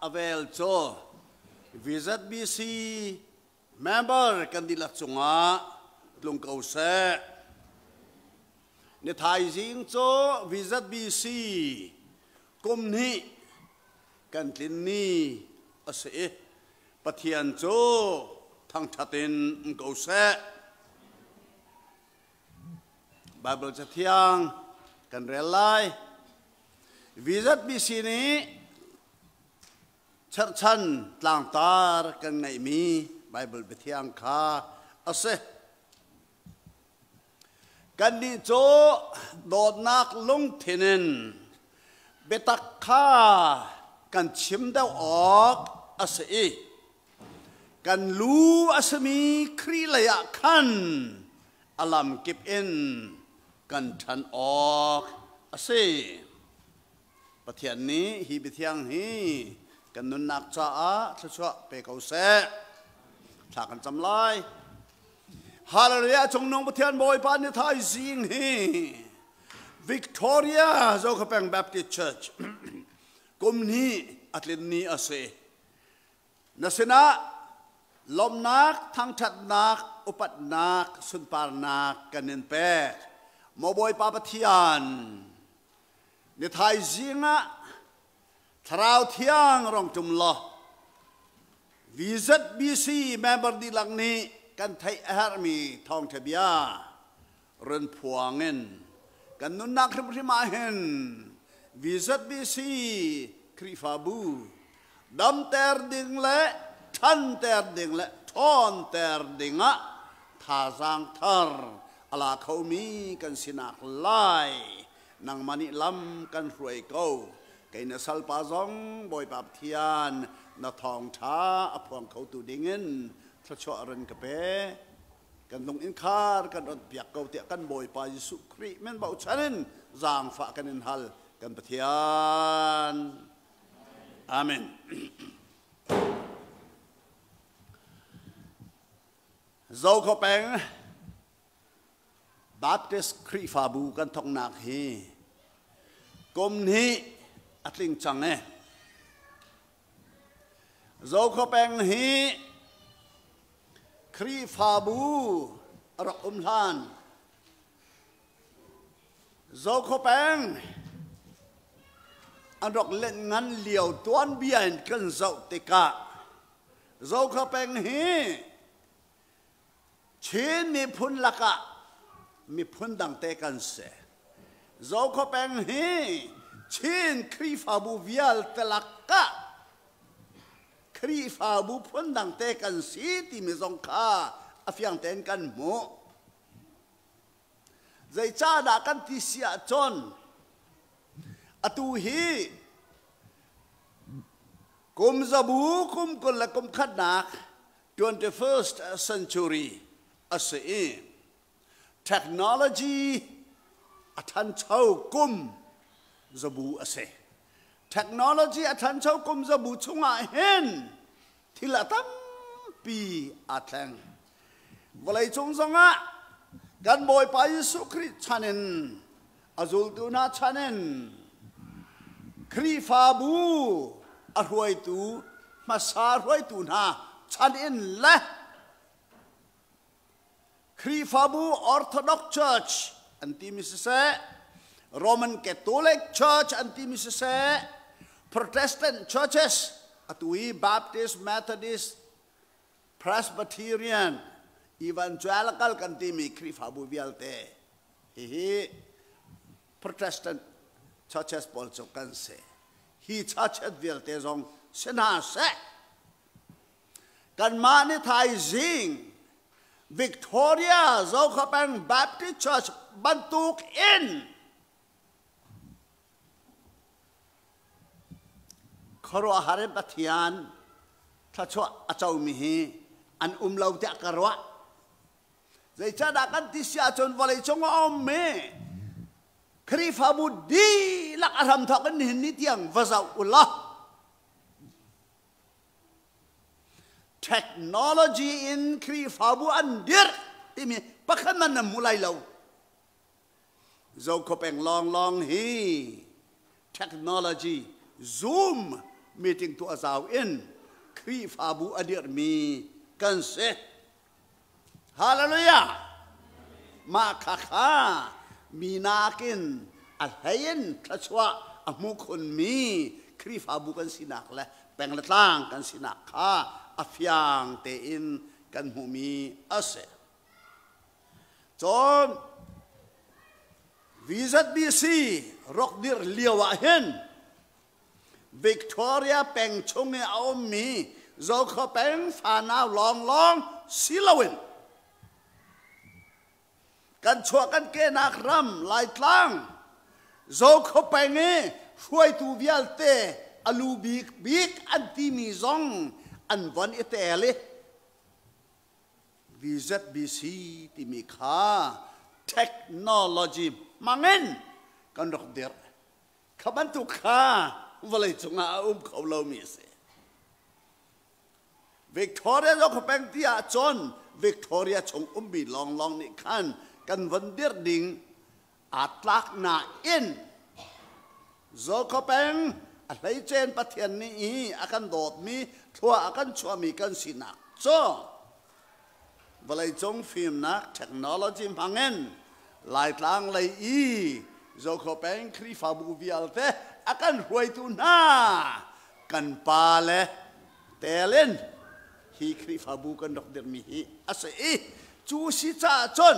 avel cho visit BC member kan dilak chunga lung kau se ne thai jing cho visit BC kumni kan tin ni ase pathian cho thang thatin kau se Bible chathiang kan relai visit BC ni Charchan tlang tar kan ngai mi Bible bethiang kha ase kan ni cho dot nak lung thinen betak kha kan chim dau ok ase kan lu asmi khri laya khan alam kip in kan than ok ase pathian ni hi bethiang hi kan nun nak cha a thachwa pe kau se tha kan chamlai hallelujah chong nong pathian boy pan ni thai jing hi Victoria Zokapeng Baptist Church kum ni atlin ni ase nasena lom nak thang that nak upat nak sun par nak kanin pe mo boy pa pathian ni thai jinga Tharau thiang rong tum lo visit BC member di lang ni kan thai army thong thebia ren phuangen kan nun nak rim hen visit BC krifabu dam ter ding le than ter ding le thon ter dinga tha sang thar ala khomi kan sinak lai nang mani lam kan ruai ko cái nó sal pa zong boy pap thian na thong tha apong khau tu dingen thla cho ran ka pe kan dong in khar kan ot piak ko te kan boy pa Jesu Kri men bau chanin zang fa kan in hal kan pathian amen zo ko peng Baptist Kri fa bu kan thong nak hi kom ni atling change zo ko peng hi Kri fabu rak umlan zo ko peng andok len ngan liao tuan bian kan zau tika zo ko peng hi chin mi phun laka mi phun dang te kan se zo ko peng hi Chin Kri fabu vial telaka Kri fabu pundang te kan si ti mi zong kha afiang ten kan mo zai cha da kan ti sia chon atu hi kum zabu kum kol la kum khanak 21st century ase technology athan chau kum zabu ase technology athan chau kum zabu chunga hen thilatam pi athang volai chung zonga gan boy pa Yesu Christ chanen azul tu na chanen Kri fabu arwai tu masar roi tu na chanen la Kri fabu Orthodox Church anti misse Roman Catholic Church anti-misese, Protestant churches, atui Baptist, Methodist, Presbyterian, Evangelical kantimi Kri fabu vialte. Hi Protestant churches polso kanse. Hi churches vialte zong senase. Kan mani thai jing Victoria Zokapeng Baptist Church bantuk in Karo ahare pathian thachwa achau mi hi an umlau te karwa zai cha da kan ti sia chon walai chong om me Kri fabu di lak aram thak kan ni tiang vazau ullah technology in Kri fabu andir timi pakhan man mulai lau zo ko peng long hi technology Zoom มีจริงตัวสาวอินครีฟาบูอดีรมีกันเสฮาเลลูยามาค่ะมีนากินอัลเฮียนทัชวะอมุคนมีครีฟาบูกันสินักและแปลงละต่างกันสินักค่ะอัฟยังเตอินกันหูมีอาเซจนวิจัดบีซีรกดิรเลียวะเห็นวิกตอเรียแปลงชงเอามีโจเขาแปลงฟานาลองสิลาวินกันชัวกันเกนักรำลายกลางโจเขาแปลงช่วยตูวิลเตอลูบิกอันที่มีซองอันวันอิตาลีวิจัดบีซีที่มีค่าเทคโนโลยีมังเงินกันรกเดียร์ขบันตุค่าวลัยจงอาเขาเล่ามีเสวิกตอเรียเราเขาเป็นที่อาจนวิกตอเรียชงบีลองนี่ขันกันวันเดียร์ดิ่งอัตลักษณ์น่าอินเราเขาเป็นอะไรเจนประเทศนี้อาการโดดมีทัวอาการชัวมีกันสินักจ้าวลัยจงฟิล์มนักเทคโนโลยีพังเงินหลายทางเลยเราเขาเป็นครีฟาบูวิอัลเตอาการรวยตุน่ากันปาเลเตเลนฮีครีฟาบูกันดอกเดอร์มีฮีอาศัยจูสิจ่าจน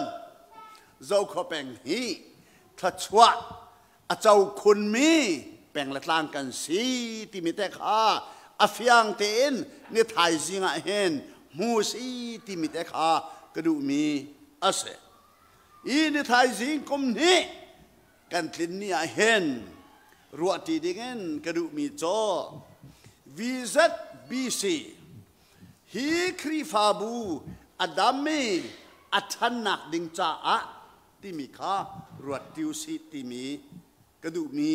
เราเขาเป็นฮีทัชวะอาเจ้าคุณมีแปลงละต่างกันสีที่มีแต่ข้าอาฟยังเตนเนี่ยไทยสิงห์เห็นมูสีที่มีแต่ข้ากระดูมีอาศัยเนี่ยไทยสิงกุมนี้กันทิ้งเนี่ยเห็นรัวที่ดิ่งกระดูมีโจวิจัดบีซีฮีครีฟาบูอดัมมีอัฐานักดิ่งจ้าที่มีข้ารวดทิวสิที่มีกระดูมี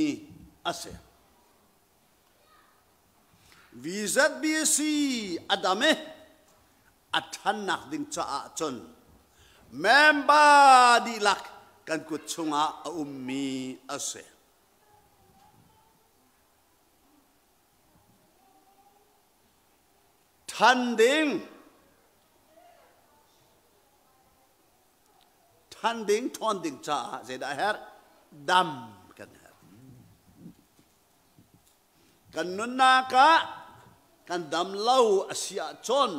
อาเซวิจัดบีซีอดัมมีอัฐานักดิ่งจ้าจนเมมบาดีลักกันกุศลอุมมีอาเซทันดิ่งทอนดิ่งจ้าเสด็จเฮร์ดำกันเฮร์กันนุนนักกันดำเล่าอาเซียชน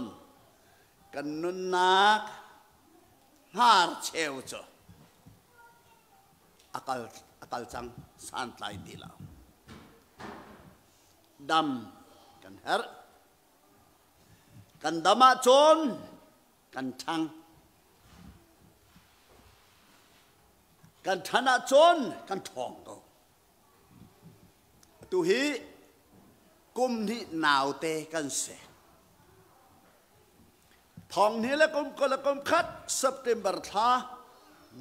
กันนุนนักฮาร์เชลโจakal sang santai dila dam kan her kan dama chon kan thang kan thana chon kan thong ko tu hi kum ni naw te kan se thong ni la kum khat September tha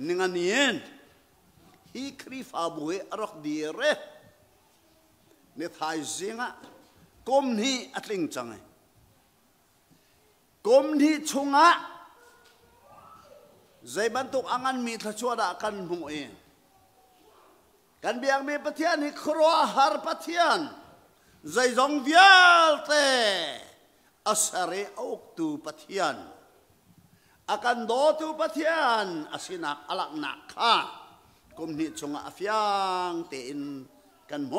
ninganienฮีครีฟาบุเอรักดีเร่เนทายซิงะกุมนี้อัดลิงจังไงกุมนี้ชงะใจบรรทุกอังันมีทัชวดากันหงเองกันเบียงมีปะเทียนฮิครัวหาร์ปะเทียนใจจงวิลเตอาศัยอุกตูปะเทียนอาการโดตูปะเทียนอาศินักอลักนักข้ากุมนี้ชงอาฟยังเตินกันโม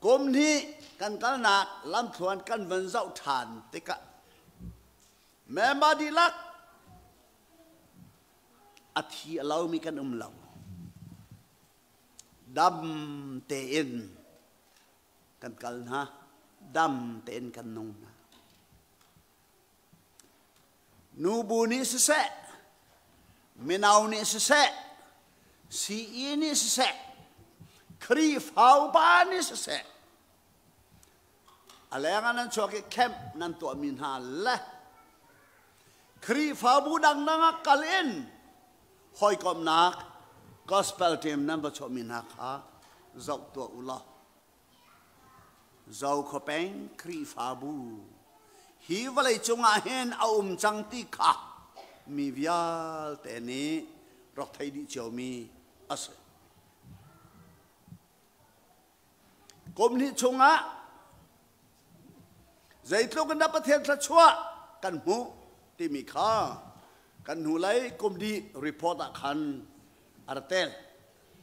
กุมนี้กันกันนักลำทวนกันวันเจ้าฐานติกะแม่มาดีลักอาทิเรามีกันเราดำเตินกันกันฮะดำเตินกันนงนะนูบูนิสเซมินาวนิสเซซีอินิสเซครีฟฮาวบานิสเซอะไรงั้นนั่นชัวร์แคมป์นั่นตัวมินฮาละครีฟฮาวบูดังนักกัลอินหอยกอมนักกอสเปลทีมนั่นประชดมินฮาค่ะเจ้าตัวอุลาเจ้าขบเป็นครีฟฮาวบูฮีวลัยจงอาเห็นเอาจังติกะมีวิาลแต่นี้รักไทยดิเจ้ามีอาศัย kum ni chunga zaitlo kan dapat hen sa chua kan mu ti mi kha kan hulai kum di report akan artel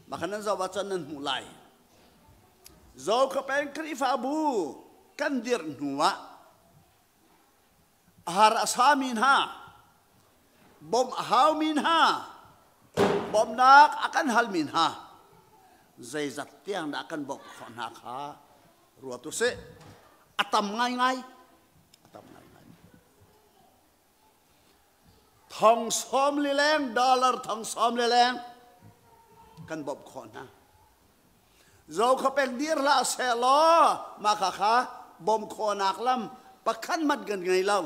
makanan za wacan nan mulai zo ka pen krifa bu kan dir nuwa har asamin ha bom haw min ha bom nak akan hal min ha zai zat tiang da akan bok khon ha kha ruatu se atam ngai ngai thong som le leng dollar thong som le leng kan bom khon ha zo kha pek dir la se lo ma kha kha bom khon ak lam pakhan mat gan ngai lau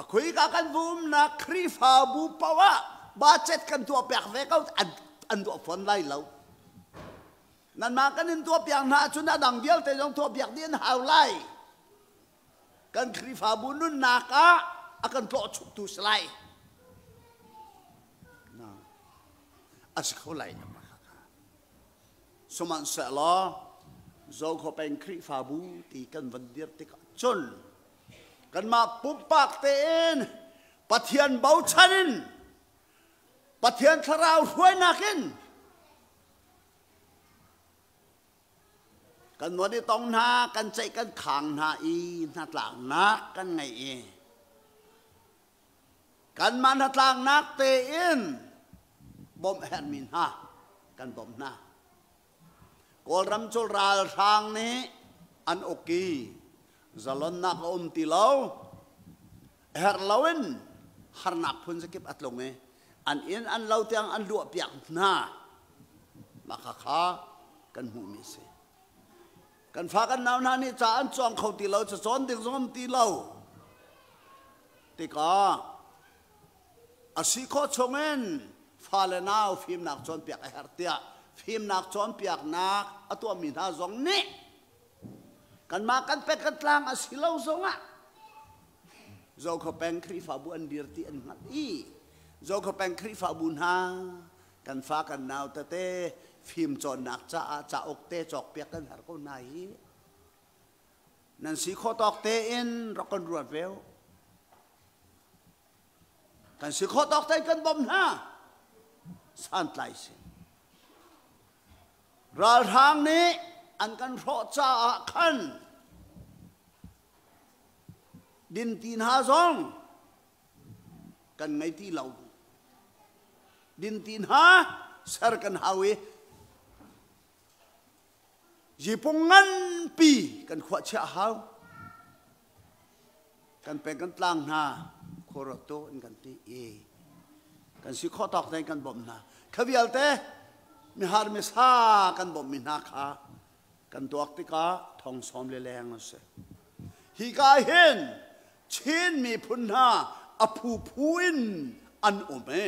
akhui ka kan bum na krifa bu pawa budget kan tua pek ve kau an tua fon lai lau nan ma kan in tua pek na chuna dang dial te jong tua pek din hau lai kan krifa bu nun naka akan to chuk tu slai na asikho lai na makaka suman sa lo zo ko pen krifa bu ti kan vandir ti ka chun kan ma pumpak teen pathian bau chanin pathian tharau huai nakin kan wadi tong na kan cai kan khang na i na tlang nak kan ngai e kan man na tlang nak teen bom hen min ha kan bom na kol ram chul ral thang ni an oki zalon nak ti lau her lawin har nak pun sakip atlong e an in an lau tiang an lu piak na makakha kan hu mi se kan fa kan naw na ni cha an chong khau ti lau cha chon ding zom ti lau ti ka asi kho chongen fa le naw phim nak chon piak a her tia phim nak chon piak nak atua min ha zong ni kan makan peket lang asilaw zonga zo ko peng kri fa bu an dir ti an ngat i zo ko peng kri fa bun ha kan fa kan naw ta te phim chon nak cha ok te chok pek kan har ko nai nan si kho tok te in ro kon ruat veo kan si kho tok te kan bom ha san tlai sin ral hang ni an kan ro cha khan din tin ha zong kan ngai ti lau din tin ha sar kan hawe jipungan pi kan khwa cha hau kan pe kan tlang na khoroto in kan ti e kan si kho tok tai kan bom na khavial te mi har mi sa kan bom mi na kha kan tuak ti ka thong som le leng se hi ka hen chin mi phun ha aphu phuin an ome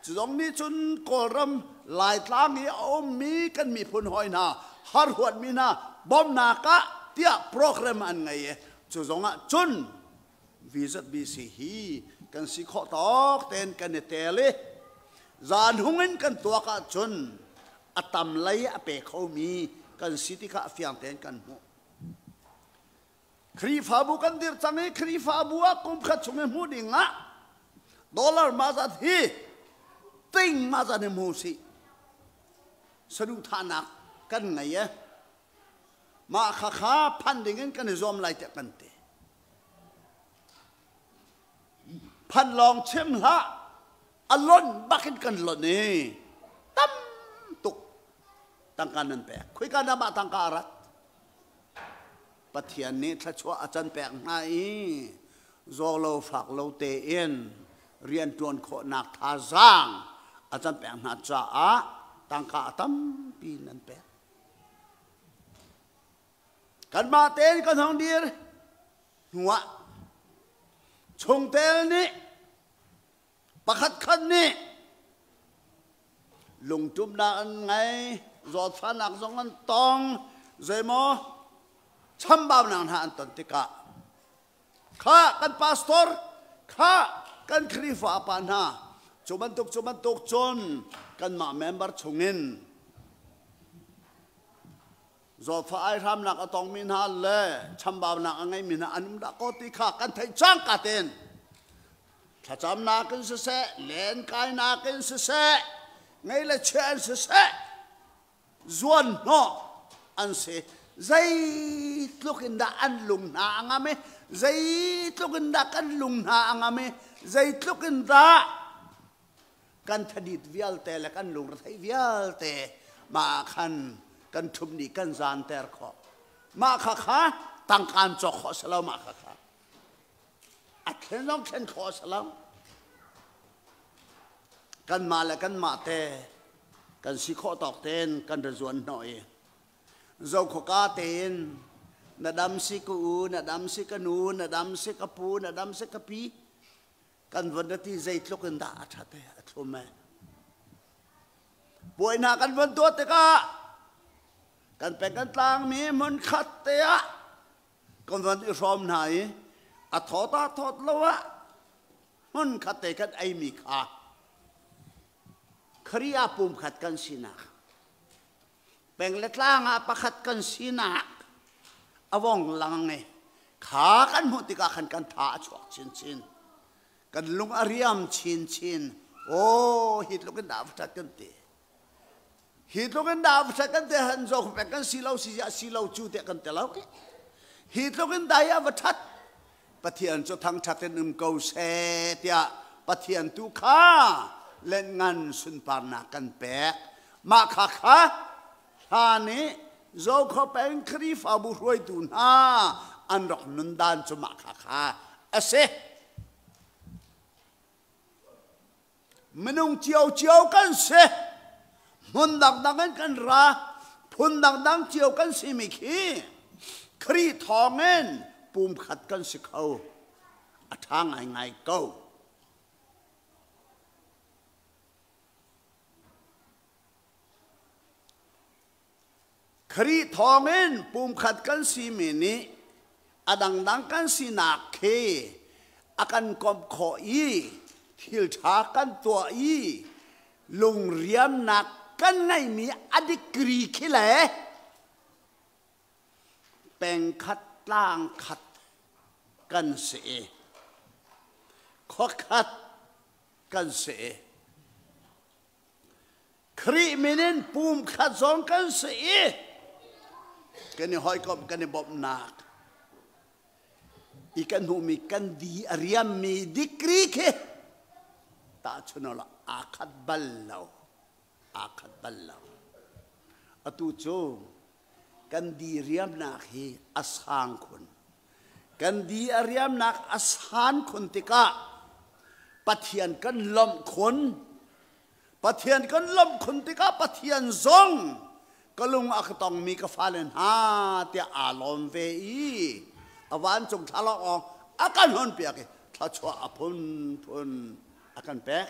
chong ni chun koram lai tlang ni om mi kan mi phun hoi na har huat mi na bom na ka tia program an ngai e chong a chun visit bc hi kan si kho tok ten kan ne tele zan hungin kan tuaka chun atam lai ape kho mi kan siti ka fiang ten kan mo kri fa bu kan dir change kri fa bu a kum kha chume mu dinga dollar ma za hi ting ma za ne mu si sadu thana kan ngai ya ma kha kha phan dingin kan zom lai te kan te phan long chem la alon bakin kan lo ne tam tuk tangkanan pe khui ka na ma tangkarat pathian ni thla chua achan pek nai zolo phak lo te en rian tuan kho nak tha zang achan pek na cha a tangka tam pi nan pe kan ma ten kan hong dir huwa chung tel ni pakhat khan ni lung tum na an ngai zot phanak zong an tong zemo cham bao nang han ton tika kha kan pastor kha kan khrifa pan ha chuman tuk chon kan ma member chungin zo fa ai ram nak atong min ha le chambao nak angai min anum da ko ti kha kan thai chang ka ten tha cham na kan se len kai na kan se ngai le chen se zuan no an se zai tlukin da an lung na angame zai tlukin da kan lung na angame zai tlukin da kan thadit vial te le kan lung thai vial te ma khan kan thum ni kan zan ter kho ma kha kha tang kan cho kho salo ma kha kha a khen long khen kho salo kan ma le kan ma te kan si kho tok ten kan ra zuan noi zo kho ka ten na dam si ku na dam si ka nu na dam si ka pu na dam si ka pi kan van ti zai tlok kan da tha te athume boi na kan van to te ka kan pe kan tlang mi mon khat te a kan van i rom nai a thota thot lowa mon khat te kan ai mi kha khriya pum khat kan sina peng le tlang a pakhat kan sina awong lang nge kha kan mu ti ka kan tha chuak chin chin kan lung ariam chin chin o hit lo kan da fat kan te hit lo kan da fat kan te han zo pe kan silau chu te kan te lau hit lo kan da ya wathat pathian cho thang thaten ko se tia pathian tu kha len ngan sun par na kan pe ma kha kha ha ni zo kho peng khri fa bu roi tu na an rok nun dan chu ma kha kha ase menung chiao kan se mun dang kan ra phun dang chiao kan si mi khi khri thongen pum khat kan si khau athang ngai ko khri thongen pum khat kan si mi ni adang dang kan si na khe akan kom kho i thil tha kan to i lung riam nak kan ngai mi adikri khile peng khat lang khat kan se kho khat kan se khri minen pum khat zong kan se kan ni hoi kom kan ni bob nak ikan humi kan di ariam mi dikri ke ta chunola akhat ballau atu chu kan di riam nak hi asang khun kan di ariam nak asan khun tika pathian kan lom khun tika pathian zong kalung akatong mi ka falen ha tia alom ve i awan chung thala ong akan hon pia ke tha chwa apun akan pek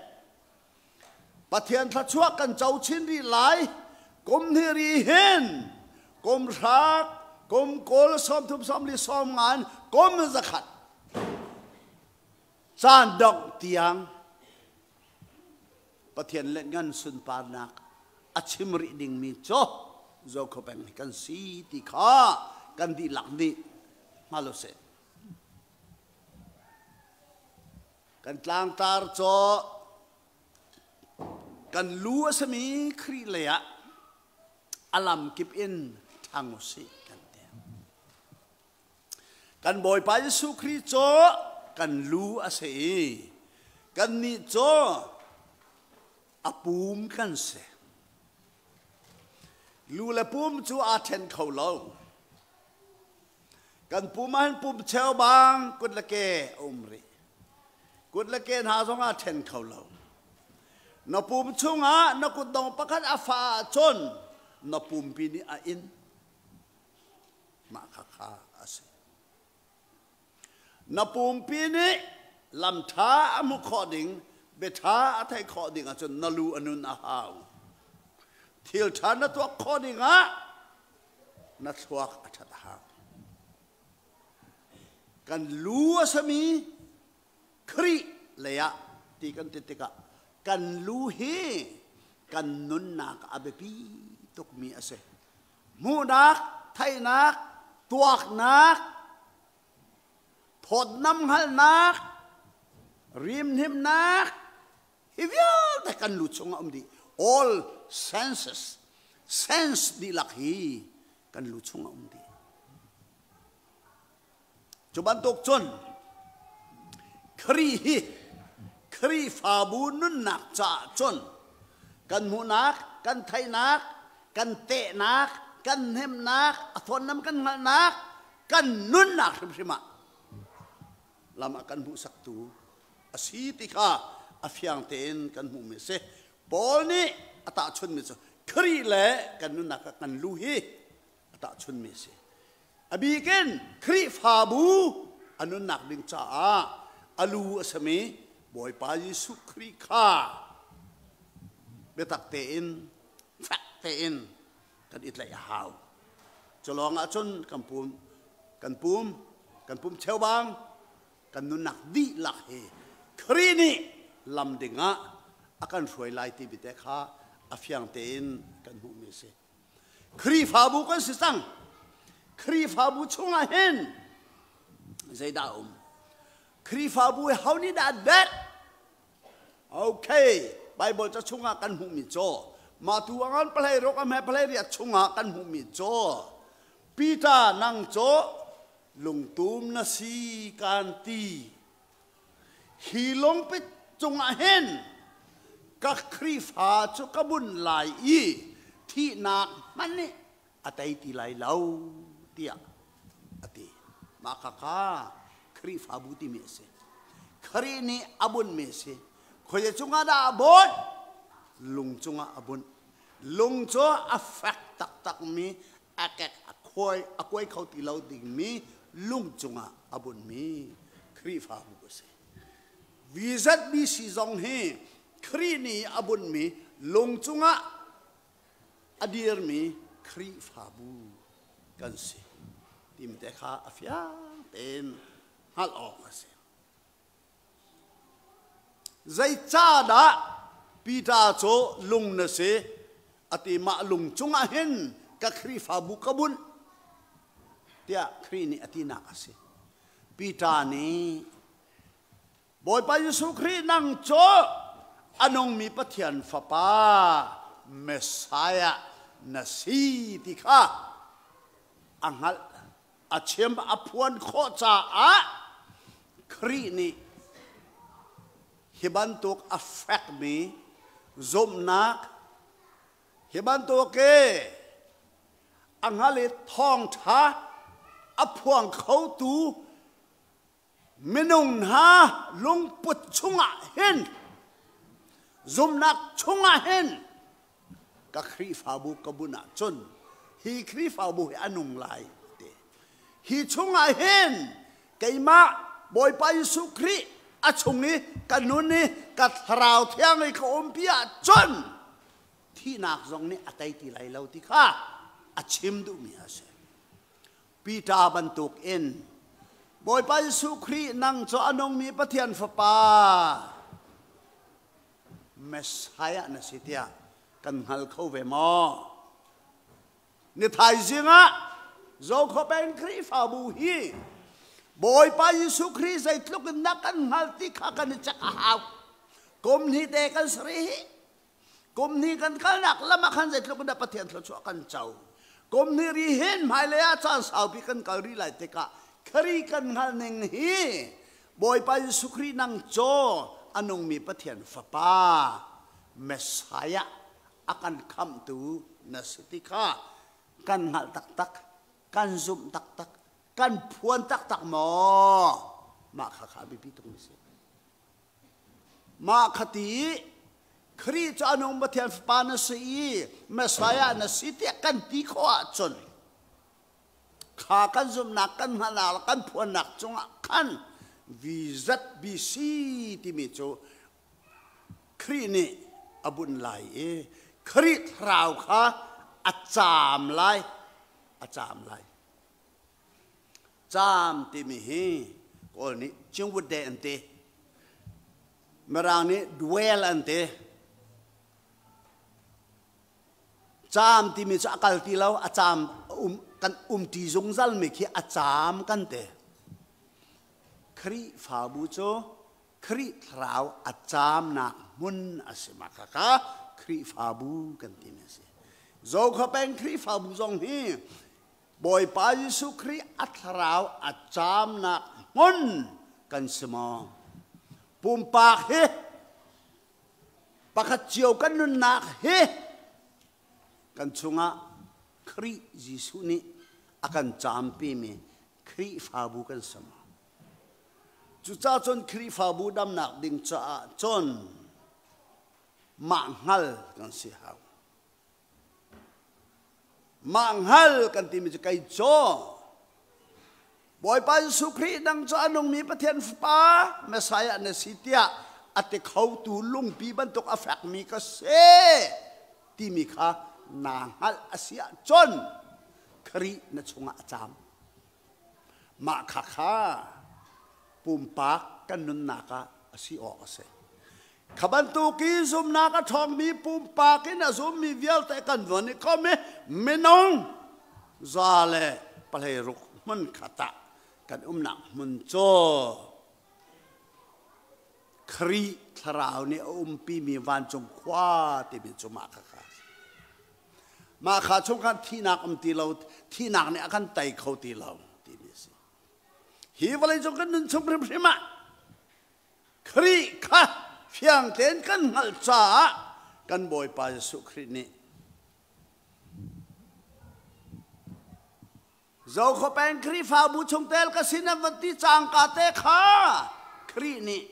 pathian tha chwa kan chau chin ri lai kum ni ri hen kum rak kum kol som thum som li som ngan kum zakhat san dok tiang pathian len ngan sun par nak achim ri ding mi cho zo ko pen kan si ti kha kan di lak ni malo se kan tlang tar cho kan lu asami khri le ya alam kip in thang si kan te kan boy pa Yesu Khri cho kan lu ase kan ni cho apum kan se lu le pum chu a then khau lo kan puman pum cheu bang kut la ke umri kut la ke na zong a then khau lo na pum chunga na kut dong pakhat afa chon na pum pi ni a in ma kha kha ase na pum pi ni lam tha amu khoding be tha athai khoding a chon na lu anun a hau thil tha na to khoding a na thuak athat hau kan lu asami khri leya ti kan titika kan lu hi kan nun nak abepi tuk mi ase mu nak ไทยนักตัวนักถดน้ำหัลนักริมหิมนักฮิวแต่กันลุชงอมดี all senses sense ดีลักฮีกันลุชงอมดีจุบันตกจนครีฟาบูนุนนักจ่าจนกันหูนักกันไทยนักกันเตะนักกันเฮมนักทนน้ำกันนักกันนุนนักใช่ไหมลำกันหูสักตูอาศิติกาอาฟยังเตนกันหูเมเสปอลนี่อัตชนเมเสครีเล่กันนุนนักกันลูฮีอัตชนเมเสอบีเกนครีฟาบูอนุนักดิงจ้าอาลูอสมีบอยปายิสุครีข้าเบตักเตนแฟกเตนกันอิตเลยหาวจะลองอาชนกันปุ่มเชวบางกันนุนักดีหลักเฮครีนี่ลำดิงะอาการช่วยไล่ที่บิดเข้าอาฟยังเตนกันหูเมเสครีฟาบูกันสิสังครีฟาบูชงอาเฮนใจดาวครีฟาบูเฮานี่ดาเด็ดโอเคไบเบิลจะชงอากันหูมิโจมาตัวงั้นเพลย์รกแม่เพลย์เรียกชงอากันหูมิโจปีตานังโจลุงตุมนาซีกันตีฮีลงไปจงอาเฮนกักครีฟาจุกบุญไหลที่นักมันนี่อัตไอตีไหลเล่าเตียอติมาข้าครีฟาบุติเมเสครีนี่อบุญเมเสคอยจงอาดาบุญลุงจงอาบุญลุงโจอัฟเฟกตักมีอาเกตอคอยเขาตีเราดิ่งมีลุงจงอาบุญมีครีฟาบุเสวิจัดมีสิจงเฮครีนี่อบุญมีลุงจงอาอดีร์มีครีฟาบุกันสิทีมแต่ข้าอฟยาเป็นฮัลออกมาเสียใจจ้าดาปีตาโจลุงเนเสอติมาลุงจงอาเห็นกับครีฟาบุกบุญเตียครีนี่อตินักเสปีตานี้บอยไปยิสุครีนังโจอนงมีปะเทียนฟ้าป้าเมสไซานาซีติข้าอังฮัลอาเชียมอภวนโคจ่าอะครีนี่ฮิบันตุกอัฟเฟกมีซมนักฮิบันตุกเกอังฮัลิทองท้าอภวงเขาตูมินุงฮาลุงปุดชุงะเห็นซมนักชุงะเห็นกับครีฟาบุกบุญจนฮีครีฟาบุอนุงไลฮีชงอาเห็นไก่มาบอยไปสุครีอาชงนี้กันนุนนี้กัดราวเที่ยงไอ้เขาอมพิอาจนที่นักทรงนี้อัตไอตีไหลเราที่ข้าอาชิมดูมีอาเซปีตาบรรทุกเอ็นบอยไปสุครีนั่งโจอนงมีปะเทียนฟ้าป้าเมสไฮะนะสิเตียกันฮัลเขาเวมอนี่ไทยจริงอะโจเขาเป็นครีฟาบูฮีบอยไปยิสุครีใส่ทุกนักกันฮัลติข้ากันจะข้าวกมนี้เด็กกันสรีกมนี้กันกันนักละมาขันใส่ทุกนักปะเทียนทศกันเจ้ากมนี้รีเห็นหมายเลยอาจารย์สาวพิกันกอรีไลเตกะครีกันฮัลหนึ่งฮีบอยไปยิสุครีนังโจอนงมีปะเทียนฟ้าป้าเมสไซาakan come to nasitika kan hal tak kan zoom tak kan puan tak mo maka khabi pitung ni ma khati khri cha anong bathian pa na si mesaya na siti kan ti kho chon kha kan zoom nak kan halal kan puan nak chunga kan vizat bisi ti mi cho khri ni abun laiคริตราวค่ะอาจามไลจามติมิฮีคนนี้จึงวุฒิอันเตเมื่อรางนี้ดเวลอันเตจามติมิจะอักลตีเราอาจามก กันตีจงจัลมีขี้อาจามกันเตครีฟาบูโจครีทราวอาจามนักมุนอาศัยมาค่ะครีฟาบูกันที่นี่สิโจเขาเป็นครีฟาบูจงฮีบอยปายิสุครีอัทราวอาจามนักมุนกันสมองปุ่มปากเฮปากเจียวกันนุนนักเฮกันชงะครียิสุนี่อากันจามปีมีครีฟาบูกันสมองจุดจ้าจนครีฟาบูดำนักดิ่งจ้าจนมังฮัลกันสิฮาวมังฮัลกันที่มีจะไกโจบอยไปสุครีดังจ้านงมีประเทศฟ้าเมสายนสิทธิะอัตเขาตูลุงปีบันตกอฟักมีก็เสที่มีค่ะนางฮัลอาเซียจนครีนชงอาจามมาค่ะปุ่มปากกันนุนนักอาศิออกเสขบันตุกีซุมนักทองมีปุ่มปากกินซุมมีเวลแต่กันวันนี้ก็ไม่น้องซาเลปะเลรุกมันขัดกันนักมันโจครีทราวนี่ปีมีวันจงคว้าที่มีจงมาค่ะชงกันที่นักตีเราที่นักเนี่ยกันไต่เขาตีเราฮีวาเลจงกันนึงชมพริมพริมะครีค่ะเพียงเต้นกันหัลจ้ากันบอยปาสุครีนี่เจ้าเขาเป็นครีฟาบูชงเตลกสินวันที่จางกาเตค่ะครีนี่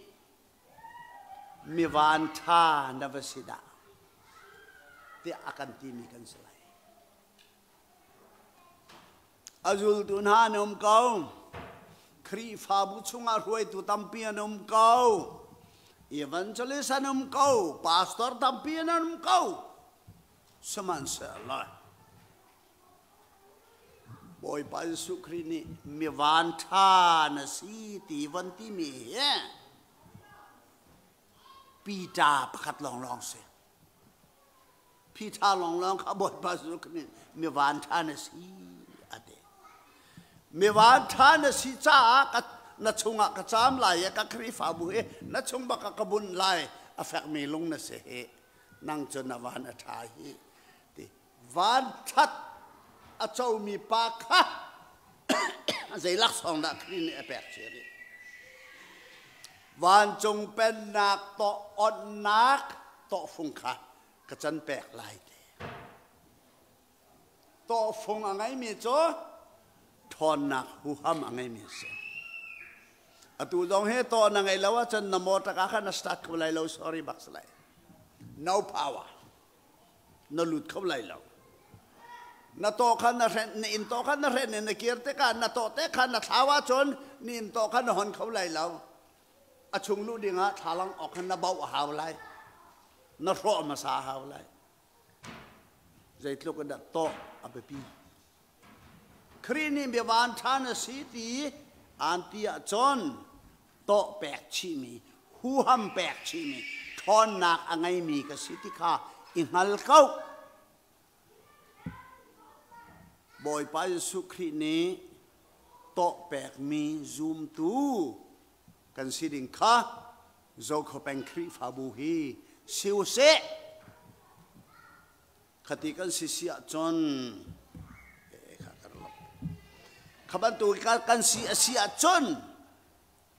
มีวันท่านวสิดาที่อากันที่มีกันสลายอาจุลตุนหานมเกาครีฟาบุชงารวยตุตัมปีนมเกาอีวันเจลิสันมเกาพาสตอร์ตัมปีนมเกาสมันเสลายบอยไปสุครีนี่มีวันทานสีตีวันที่มีปีตาประคัดลองเสียพี่ทาลองข้าบอยไปสุครีนี่มีวันทานสีมีวันท่านสิจ้ากับนัชงะกับจามลายกับครีฟาบุเอนัชงบักกบุญลายอฟักมีลงนัสเฮนั่งจนวันอัฐาฮีที่วันทัดอาเจ้ามีปากค่ะใจลักษณะครีนี่แปลกเฉยวันจงเป็นนักต่ออ่อนนักต่อฟงค่ะกับจันแปลกลายต่อฟงอะไรมีจ้ทอนนักหูห้ามอะไรมีเสียตัวดองเฮตอนไงแล้วว่าจะนโมตะกะนัสตัดเขาเลยเรา sorry บักสไล no power นลุดเขาเลยเรานโตขันนเรนนินโตขันนเรนนเกียรติการนโตเตขันนท้าวาชนนินโตขันนหอนเขาเลยเราอชุงลูดิงะทาลังออกขันนเบาหาวเลยนรอมาสาหาวเลยใจทุกข์ดัดโตอเปปีครีนี่เบวันทานสีตีอันที่จนโตแปกชิมีหูห้ำแปกชิมีทอนนักอะไรมีกับสิทธิข้าอิงหัลเขาบอยไปสุครีนี่โตแปกมีซูมตูกันสิดิงข้าโจเขาเป็นครีฟาบูฮีสิวเซคติกันสิเสียจนขบันตุกันเสียจน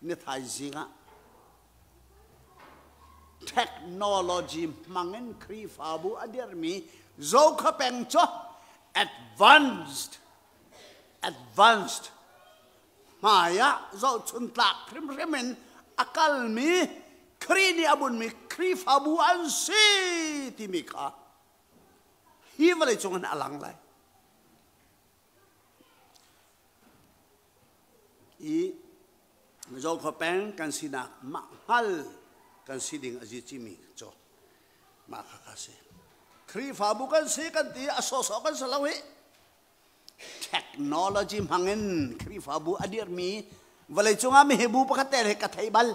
นี่ทายสิงะเทคโนโลยีมังเงินครีฟาบูอเดียร์มีโจเขาเป็นจ้ะ advanced มายะโจชุนตักพริมริมินอักลมีครีนี่อบุญมีครีฟาบูอันซีที่มีค่ะฮีวเลยจงอันอลังเลยอีโจเขาเป็นกันสินักมาฮัลกันสิดิ่งอจิจิมีโจมาข้าเสครีฟาบุกันสิกันตีอโศกกันสลาวิเทคโนโลยีมังเงินครีฟาบุอดีตมีวันเลยจงอามีเฮบูปะคัตเตอร์กัทไทบัล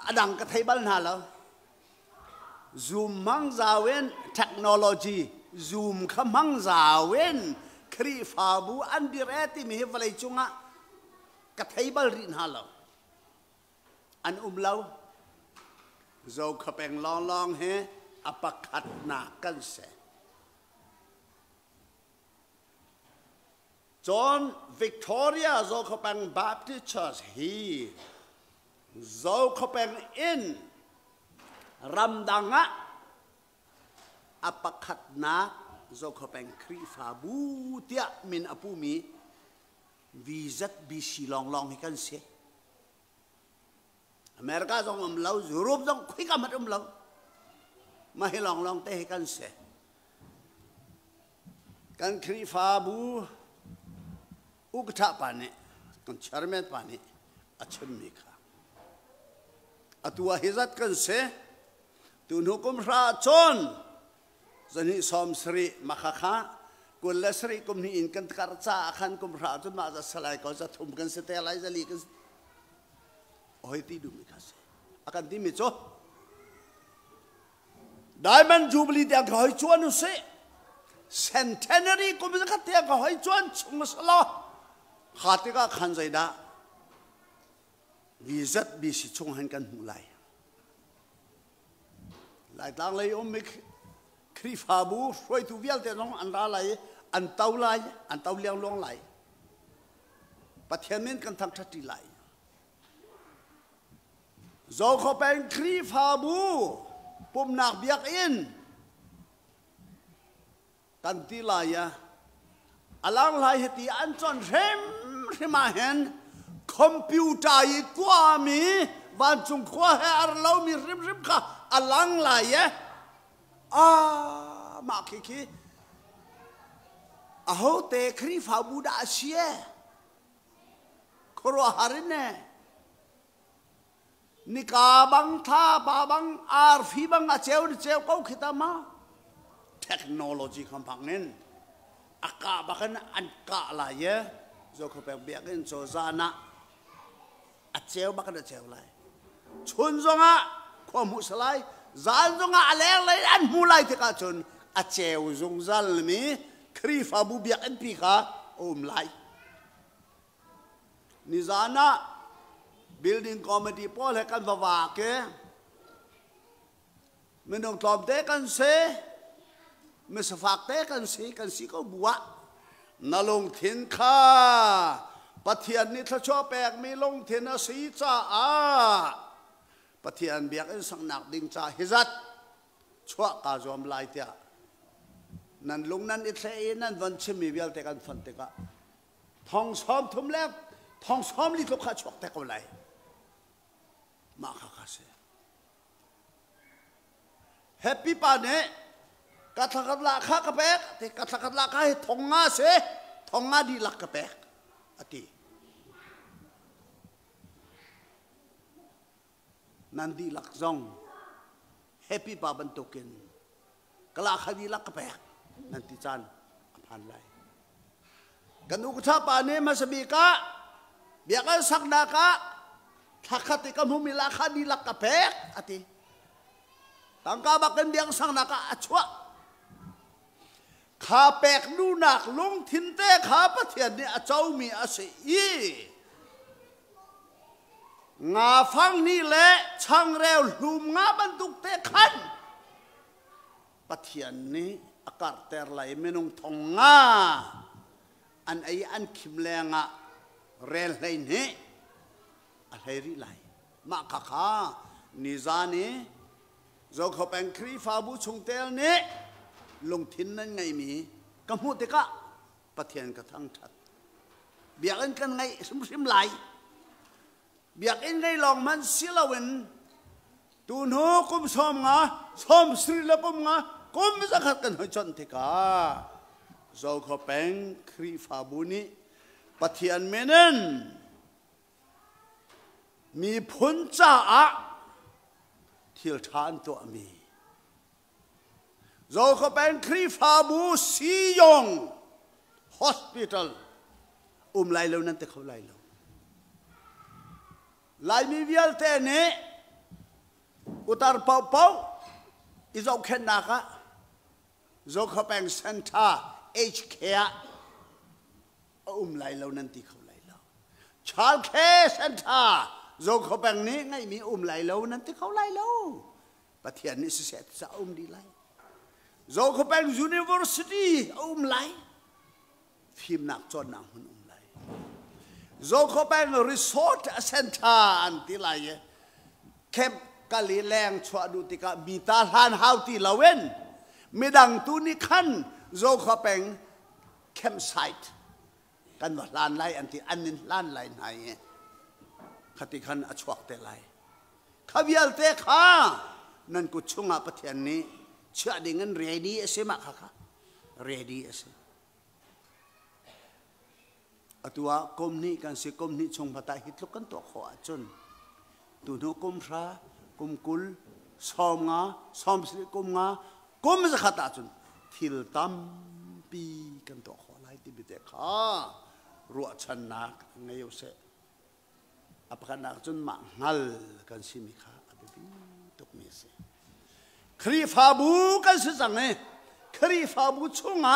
อดังกัทไทบัลน่าแล้วซูมมังจาเวนเทคโนโลยีซูมขมังจาเวน ครีฟาบูอันดีเรติมีเหตุอะไรจุงะกะไทยบาลรินฮาลาอันลาวโจขเป็งลองเฮอปักขัดนากันเสจอนวิกตอเรียโจขเป็งบัพติสต์เชิร์ชฮีโจขเป็งอินรัมดังะอปักขัดนาโจขเป็งครีฟาบูเตียมินอปูมีวีซัตบีซีลองให้กันเสอเมริกาส่งลาวยุโรปส่งคุยกันมาลาวมาให้ลองเตะให้กันเสกันครีฟาบูอุกทับปานี่กันชาร์เมตปานี่อัจฉริยะอัตัวฮิจัดกันเสตุนหุกุมราชนจะนี่สมสรีมาค้ากุลสรีกุมนี่อินกันการจ้าขันกุมราชนมาจะสลายก็จะทุ่มกันเสแต่อะไรจะลีกันโอ้ยที่ดูมิคัสอาการที่มิโซได้มันจูบลีเดียกหอยจวนอุเสเซนเทนนารีกุมจะขัดเดียกหอยจวนชุงสลอขาดก็ขันใจดาวิจัดบิสิชุงหันกันหูไหลหลายต่างเลยมิครีฟาบูช่วยทุเวียลแต่น้องอันราไหลอันเต้าไหลอันเต้าเลี้ยงลงไหลปัจเจกกันทั้งทัศน์ไหลโจเขาเป็นครีฟาบูปุ่มนักเบียกอินกันที่ลายอลังลายเหตุอันจนเริ่มมาเห็นคอมพิวเตอร์กว่ามีวันจุงขวาให้อาเรามีริมค่ะอลังลายมาคิอาหูเตครีฟาบูดาเชียครัวฮารินเน่นิกาบังท่าบาบังอาร์ฟีบังอาเจ้าเขาคิดมาเทคโนโลยีคำพังนั้นอากาบักันอันกะลายโจเขาเป็นเบียกันโจซานะอาเจ้าบักันอาเจ้าเลยชุนจงะความมุสลายจานจงะอะไรเลยอันมุลายที่กาชุนอาเจ้าจงจัลมีครีฟาบูเบียกันปีกาไลนิจานะ building committee พอให้กันว่าเกไม่ต้องตอบเตะกันเสียไม่สฝากเตะกันเสียก็บัวนลงถิ่นข้าปะเทียนนี่ถ้าชอบแปลกมีลงถิ่นสีจ้าปะเทียนเบียกอินสังนักดิ่งจ้าฮิจัดชั่วกาจอมลายเตียนั่นลงนั้นอิสราเอลนั่นวันชิมีเวลเตกันฟันเตกะทองซ้อมทุ่มแล้วทองซ้อมลิทุกข้าชกเตกันไรมาข้าเสียแฮปปี้ปานเนี่ยกัทกัดลักข้ากระเปกแต่กัทกัดลักข้าให้ทองงาเสียทองงาดีลักกระเปกอตินันดีลักซองแฮปปี้ปาบันตุกินกลักข้าดีลักกระเปกนันติจันผ่านไรกันอุกชาปานเนี่ยมาสบีกะเบียกันสักดากะถ้าขัดกับมุมิลาข้าดีลักกระเปกอติตั้งกาบักกันเบียงสังนักอัชวะข้าแปกดูหนักลงทินเตะข้าปะเทียนเนี่ยเจ้ามีอาศัยงาฟังนี่แหละช่างเร็วลุมงาบรรทุกเตะขันปะเทียนนี้อากาศแต่ไหลไม่นงทองงาอันไออันคิมแรงอะเรลไหลนี้อะไรริไหลมาข้านิจานีโจเขาเป็นครีฟาบูชงเตลนี้ลงทินนั้นไงมีกำพูดเด็กะปะเทียนกระทั่งชัดเบียกันไงซิมไหลเบียกันไงลองมันสิลาวินตูนหูกุมสมงาสมสรีละกุมงากุมจะขัดกันหัวจนเด็กะโจเขาเป็นครีฟาบูนี้ปะเทียนเมนันมีพุนจ่าที่ทานตัวมีโจเขาเป็นครีฟาบูซียงฮอสพิทอลไลเลวนั่นแต่เขาไลเลวไลมีวิลเตเนอุตรเป่าอิโจเคนนักโจเขาเป็นเซ็นเตอร์เอชเค ไหลเรานั่นที่เขาไหลเราชาลเคเซนทาโจเขาแปลงนี้ไงมีไหลเรานั่นที่เขาไหลเราประเทศนี้เสียจะดีไหลโจเขาแปลง University ไหลฟิล์มหนักจนหนักมันไหลโจเขาแปลง Resort Center อันที่ไหลเข้มกะลีแรงชัวดูติกามีตาทานฮาวที่ละเว้นไม่ดังตุนิขันโจเขาแปลงเข้มไซต์กันว่าล้านไลอันที่อันนี้ล้านไลไหนขติขันอชวกเตไลขวิลเตข้านั่นกุชงอาประเทศนี้เชื่อดิ่งันเรดี้เอเซมาค่ะเรดี้เอเซตัวกรมนี้กันสิกรมนี้ชงพัตหิตลุกันตัวขวาจนตุนุกรมพระกรมกุลซ้อมงาซ้อมสิกรมงากรมจะขัดจนทิลตัมปีกันตัวขวาไล่ที่บิดข้ารัวชนะไงโยเซอภักนักจนมังหัลกันสิมิข้าอภิบิตุกมีเสครีฟาบูกันสิจังเนี่ยครีฟาบูชงะ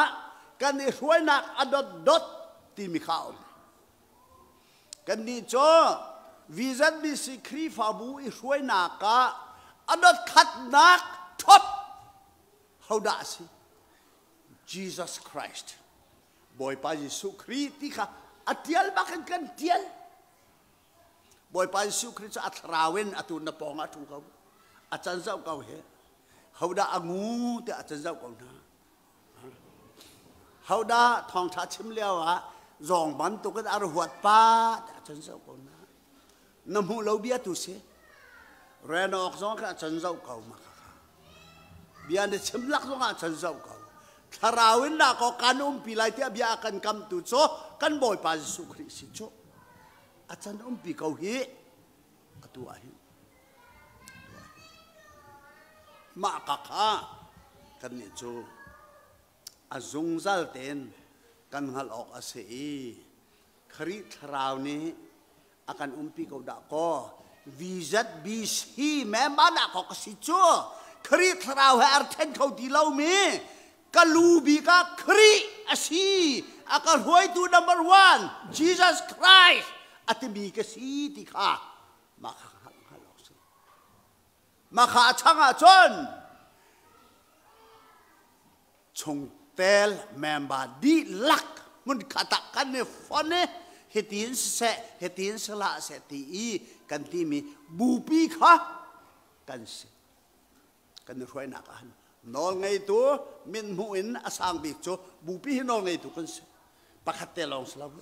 กันนี่รวยนักอดดที่มิข้ากันนี่จ้าวิจัดบิสิครีฟาบูอีรวยนักะอดดขัดนักท็อปเฮาด่าสิ Jesus Christ บอยปายิสุครีที่ข้าอัตยัลบักันกันเทียลบอยปายิสุครีจะอัตราเวนอัตุนปองอัตุเขาอาจารย์เจ้าเขาเหรอเฮาด่างูแต่อาจารย์เจ้าเขานะเฮาด่าทองทัดชิมเลี้ยวอะรองบันตุกันอารหัวป้าแต่อาจารย์เจ้าเขานะน้ำหูเราเบียตุเสเรนออกสองกันอาจารย์เจ้าเขามาค่ะเบียนชิมลักสองกันอาจารย์เจ้าเขาทาราวินดาก็การปีไลที่เบียกันคำตุโซกันบอยปายิสุครีสิโซอาจารย์ปีเขาเหรอตัวเห็นมาค่ะกันนี่จูอาจงซัลเตนกันหัลออกอาศัยคริทราวนี้อาการปีเขาด่าก็วิจัดบิสีแม่บ้านด่าก็สิจูคริทราวให้อาร์เทนเขาดีเล่ามีกัลูบิกาคริอาศีอาการหวยตัว number one Jesus Christ อาติมีกสีติข้ามาข้าหัลออกสิมาข้าช่างอาจนชงเตลแมมบาดีลักมันขัดกันเนี่ยฟอนเนี่ยเฮตินเสเฮตินสละเสตีกันที่มีบูปีค่ะกันเสกันรวยนักอันนอนไงตัวมินมุอินอาสังบิกโจบูปีนอนไงตัวกันเสปักหัดเตลองสลาว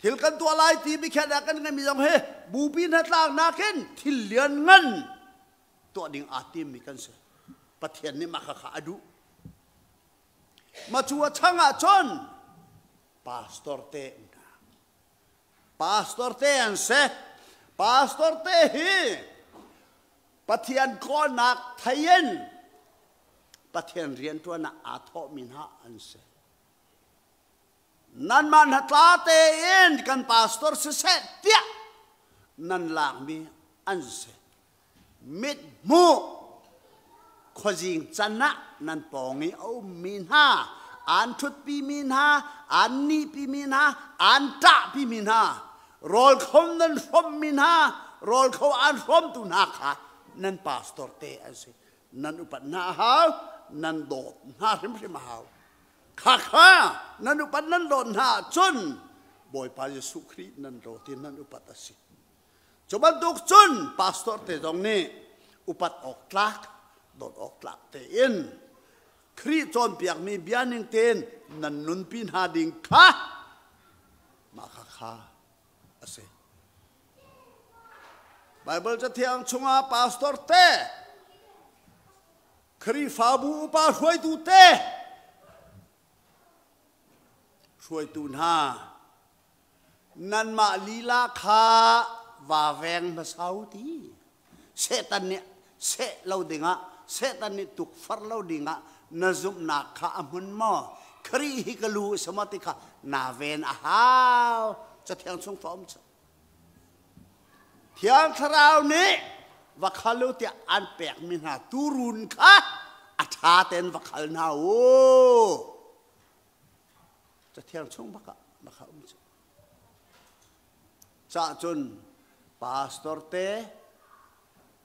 ทิลกันตัวลายที่มีแค่ดักกันไงมีจังเฮบูปีนัดล่างนักเห็นทิลเลียนเงินตัวดิ่งอาติมมีกันเสประเทศนี้มาข้าดูมาชัวช่างอาจนพาสตอร์เตนพาสตอร์เตนเสพาสตอร์เตฮีประเทศก้อนนักไทยนประเทศเรียนตัวนักอาทอมินหาอันเสนั่นมันหัตลาเตนกันพาสตอร์เสเตียนั่นหลังมีอันเสมิดมูขจิงจันนะนั่นปองนี้เอามินหาอันทุดปีมินหาอันนี้ปีมินหาอันตะปีมินหารอลเขานั่นฟอมมินหารอลเขาอันฟอมตุนักฮะนั่นพาสตอร์เตอสินั่นอุปนาหานั่นโดดหาริมริมหาวข้านั่นอุปนั่นโดดหาจนบอยพาเยซูคริสต์นั่นโดดที่นั่นอุปตัสิจบันตุกจนพาสตอร์เตตรงนี้อุปตออกลักโดดออกหลักเตียนครีจอนเปียกมีเบียนิงเตียนนันนุนปินหาดิงค่ะมาค่ะอาศัยไบเบิลจะเทียงชงอาพาสตอร์เตครีฟาบูอุปาช่วยตูเตช่วยตูน่านันมาลีลาคาวาแวงมาสาวตีเสตันเนี่ยเสเราดิงะเสตันนี่ตุกฟัรเราดิงะนาซุมนักข้ามุนมอครีฮิกลูสมัติข้านาเวนอาฮาวจะเทียงชงฟอมจะเทียงคราวนี้วักขลุที่อันแปลกมินาตูรุนข้าอัฐาเต็นวักขลนาโอ จะเที่ยงช่วงบักจะจนปาสตอร์เต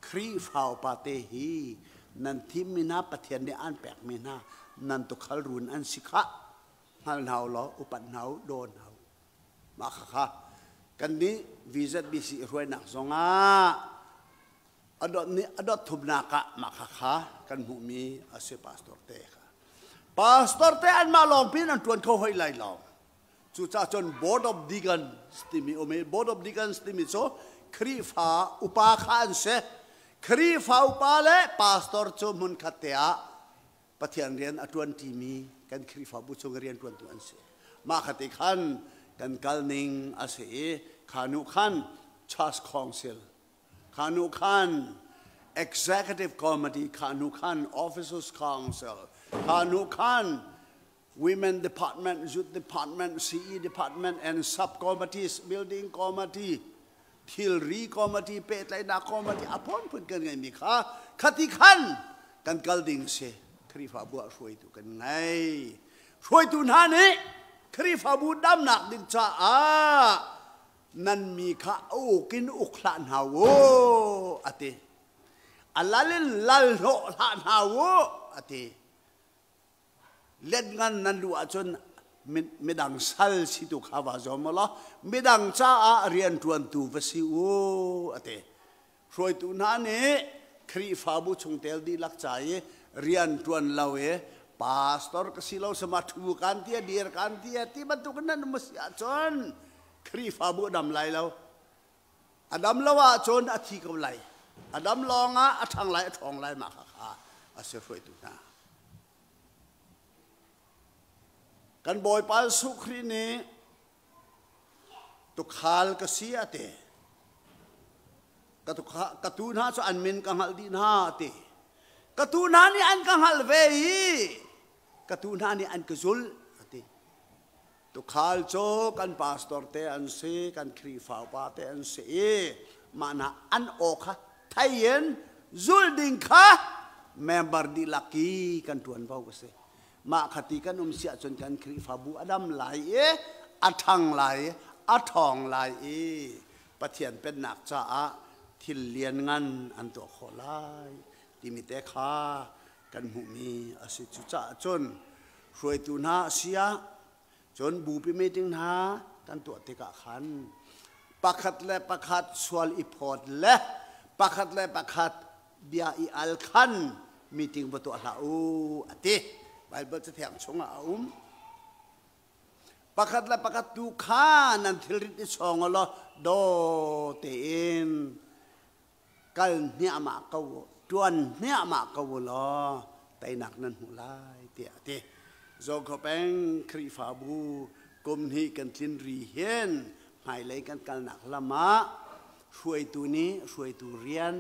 ครีฟาวปาเตฮีนันทิมินาปะเทียนในอันแปลกมินานันตุขลรุนอันสิกะฮัลเฮาล้ออุปันเฮาโดนเฮามาค่ะกันนี้วิจัดบิสิรวยนักสงอาอดอทุบนักะมาค่ะกันหูมีอาศัยปาสตอร์เตค่ะปาสตอร์เตอันมาลองพินันทวนเขาให้ไล่ลองจุดจน board of deacon สติมีโอเม board of deacon สติมีโซครีฟ้าอุปาขานเสครีฟ้าอุปาเล่ปาสตอร์โจมุนขัดเตะปะเทียนเรียนอตวนทีมีกันครีฟ้าบุษงเรียนตวนตัวอันเสมาขัดขันกันกัลนิงอาศัยขานุขัน Trust Council ขานุขัน Executive Committee ขานุขัน Officers Council ขานุขันWomen Department, Youth Department, CE Department, and subcommittees, Building Committee, Tilri Committee, Petlaina Committee, upon putกันไงมีค่ะขัดขันกันกัลดิงเสครีฟ้าบัวช่วยตัวกันไงช่วยตัวนั้นนี่ครีฟ้าบัวดำหนักดิจ้านั่นมีข้าโอ้กินอุกหลานหาวอติอัลลัลลัลโหหลานหาวอติเล่นงานนั้นดูอาจนไม่ดังสัลสิตุข้าวจอมละไม่ดังจ้าเรียนทวนตูวสิโออติช่วยตัวนั้นนี่ครีฟ้าบัวชงเตลดีลักใจเรียนทวนเราปาสตอร์ก็สิเราสมัติบุกันที่เดียร์กันที่ที่บรรทุกนั้นมันสิอาจนครีฟ้าบัวดำไหลเราอดำละว่าจนอาทิตย์ก็ไหลอดำลองอ่ะทางไหลทองไหลมาค่ะอาเสียช่วยตัวน่ะกันบ่อยปาสุครีนี้ตุขานก็เสียเตะกระตูน่าจะอันมินกังหัลดีน่าเตะกระตูน่านี่อันกังหัลเวยีกระตูน่านี่อันกจุลเตะตุขานโจกันปาสตอร์เตอันเซกันครีฟ้าปาเตอันเซมานะอันโอค่ะไทยเย็นจุลดิงค่ะเมมเบอร์ดีลักกี้กันทวนเบาก็เซมาขัดกันเสียจนกันครีฟ้าบัวอดัมไหลอัทังไหลอัทองไหลปะเทียนเป็นหนักจ้าที่เลียนงันอันตัวขอไล่ที่มีแต่ข้ากันหูมีอาศัยจุจ้าจนช่วยตุนาเสียจนบูปิเมติงนากันตัวเตกะขันปักขัดและปักขัดสวลอิพอดและปักขัดและปักขัดเบียอีอัลขันมีติงประตูละอูอติไบเบิลจะแถมชงอาปักขัดและปักขัดดูข้านันทิริติชงอลโดเตนกันเนี่ยมาเกาจวนเนี่ยมาเกาลอไตหนักนั้นหูไล่เตะเตะโจเขาเป็นครีฟ้าบูกลมนี้กันทินรีเฮนหายเลยกันหนักละมะช่วยตัวนี้ช่วยตัวเรียน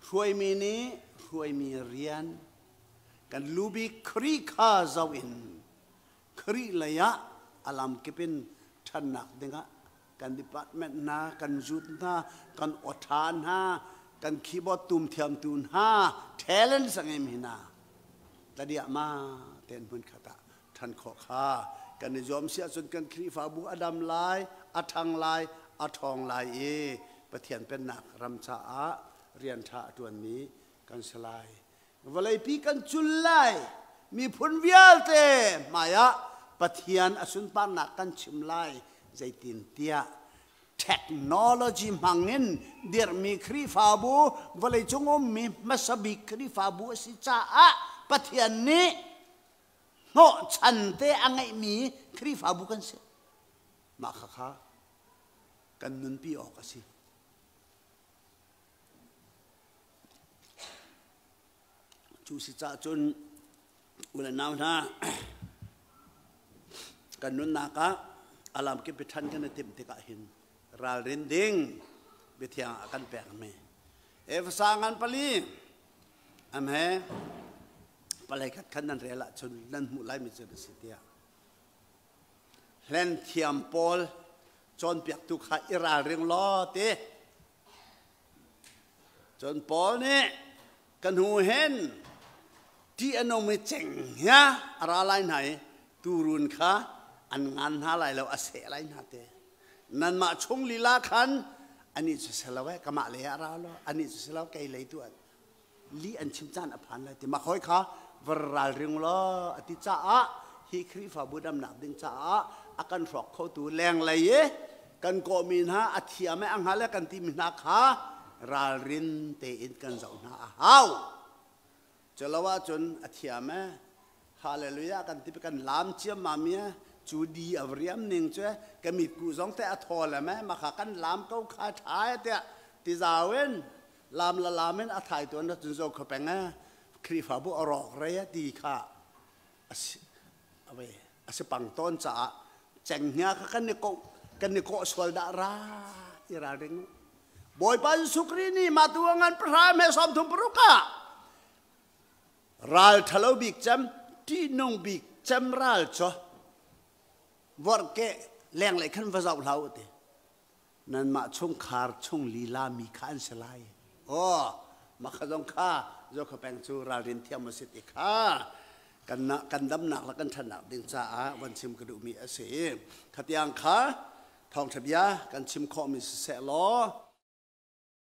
ช่วยมีนี้ช่วยมีเรียนกันลูบิครีคาซาวินครีระยะอารมณ์ก็เป็นทันหนักดึงกันดีพาร์ตเมนต์นะกันจุดนะกันอดทานนะกันคีย์บอร์ดตุ่มเทียมตุนนะเทเลนสังเกตนะแต่เดี๋ยวมาเต้นพื้นขตาทันขอข้ากันในยอมเสียจนกันครีฟ้าบุอดัมลายอัทังลายอัทองลายประเทียนเป็นหนักรำชาเรียนชาตัวนี้กันสลายวันเลยพี่กันจุลไลมีผลเวียลเตมายะประเทียนอสุนปานักกันชิมไลใจตินเตียเทคโนโลยีมังเงินเดี๋ยวมีครีฟ้าบุวันเลยจงอมมีมัสบิครีฟ้าบุสิจ้าประเทียนนี้โง่ฉันเตอังไงมีครีฟ้าบุกันเสียมาค่ะกันนุนปีออกสิจูสิจ้าจนอุลนาวนะกันนุนนักอารามเก็บไปทันกันในเต็มเตกะหินราเรนดิงเบียงกันแปลงเมฟสังกันปลีอเมปลายกัดขันนันเรละจนนั่นมุไลมิจฉาสิทธิเล่นเทียมปอลจนเปียกตุขาอิราเริงล้อเตจนปอลนี่กันหูเห็นที่อนไม่เจ๋งฮะอะไรไหนตูรุนค่ะ อันงานหาอะไรเราอาเสอะไรนาเตนั่นมาชงลีลาคันอันนี้จะเสลาวกมาเลยอะไรล่ะอันนี้จะเสลาวไกลเลยตัวลีอันชิมจานอภันเลยที่มาคอยข้าวราเริงล้ออติจ้าฮิครีฟาบุดำหนักดึงจ้าอากันฟอกเขาตัวแรงเลยกันโกมินฮะอธิยาไม่อังหาและกันที่มินักฮะรารินเตอินกันสาวนาฮาวจะละว่าจนอธิยาไม่ฮาเลลูยากันที่เป็นกันลามเจียมมาเมียจูดีอวเรียมหนึ่งจ้ะกันมีกูสองแต่อทอละไหมมาขากันลามเขาขาท้ายเตะติจาเวนลามละลามเนอถ่ายตัวนั้นจนโจเขาเป็นไงครีฟาบุอรอกเรียดีค่ะเอาไปอาศัยปังต้นจ้าแจงเนี้ยกันเนี่ยก็สวลดาราอิราเริงบอยปันสุกรีนี่มาตัวงานพระเมสอมทุมปรุกะรัลทะเลบิกจำที่นงบิกจำรัลจ้ะวอร์เกแรงเลยขันวาจาเหล่าเตนั่นมาชงคาร์ชงลีลามีขันสลายโอ้มาขจงข้าโยกแปงจูรารินเทียมสิทธิข้ากันดำหนักและกันถนัดดึงจ้าวันชิมกระดูมีอาศัยขัดยังข้าทองทะเบียกันชิมข้อมีเสลอ